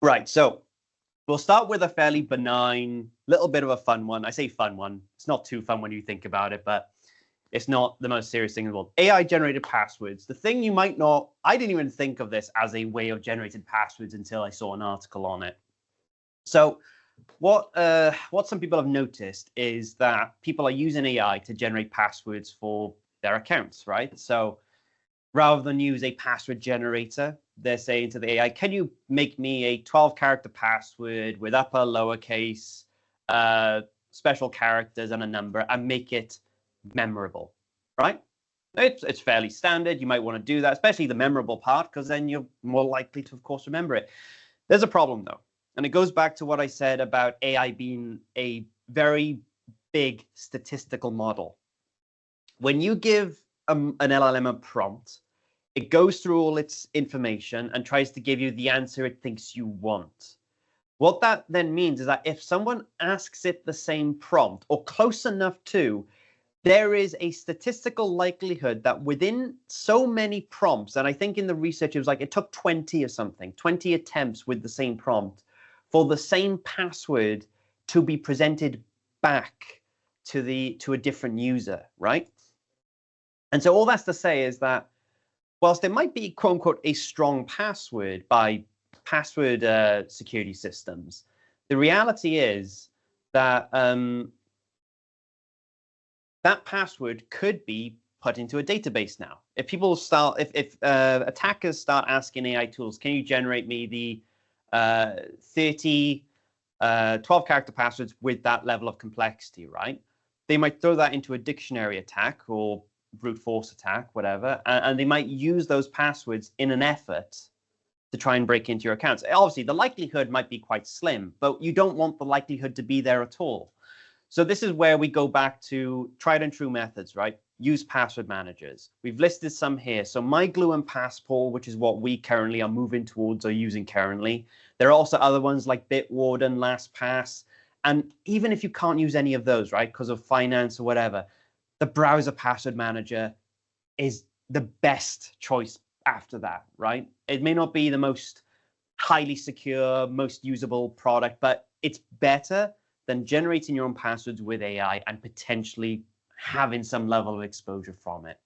Right. So we'll start with a fairly benign, little bit of a fun one. I say fun one. It's not too fun when you think about it, but it's not the most serious thing in the world. AI generated passwords. The thing you might not, I didn't even think of this as a way of generated passwords until I saw an article on it. So what some people have noticed is that people are using AI to generate passwords for their accounts, right? So rather than use a password generator, they're saying to the AI, can you make me a 12-character password with upper, lowercase, special characters and a number, and make it memorable, right? It's fairly standard. You might want to do that, especially the memorable part, because then you're more likely to, of course, remember it. There's a problem, though, and it goes back to what I said about AI being a very big statistical model. When you give an LLM a prompt, it goes through all its information and tries to give you the answer it thinks you want. What that then means is that if someone asks it the same prompt or close enough to, there is a statistical likelihood that within so many prompts, and I think in the research it was like it took 20 or something, 20 attempts with the same prompt for the same password to be presented back to a different user, right? And so all that's to say is that whilst there might be, quote unquote, a strong password by password security systems, the reality is that that password could be put into a database now. If people start, if attackers start asking AI tools, can you generate me the 12-character passwords with that level of complexity, right? They might throw that into a dictionary attack or brute force attack, whatever, and they might use those passwords in an effort to try and break into your accounts. Obviously, the likelihood might be quite slim, but you don't want the likelihood to be there at all. So this is where we go back to tried and true methods, right? Use password managers. We've listed some here. So MyGlue and Passport, which is what we currently are moving towards or using currently. There are also other ones like Bitwarden, LastPass. And even if you can't use any of those, right, because of finance or whatever, the browser password manager is the best choice after that, right? It may not be the most highly secure, most usable product, but it's better than generating your own passwords with AI and potentially having some level of exposure from it.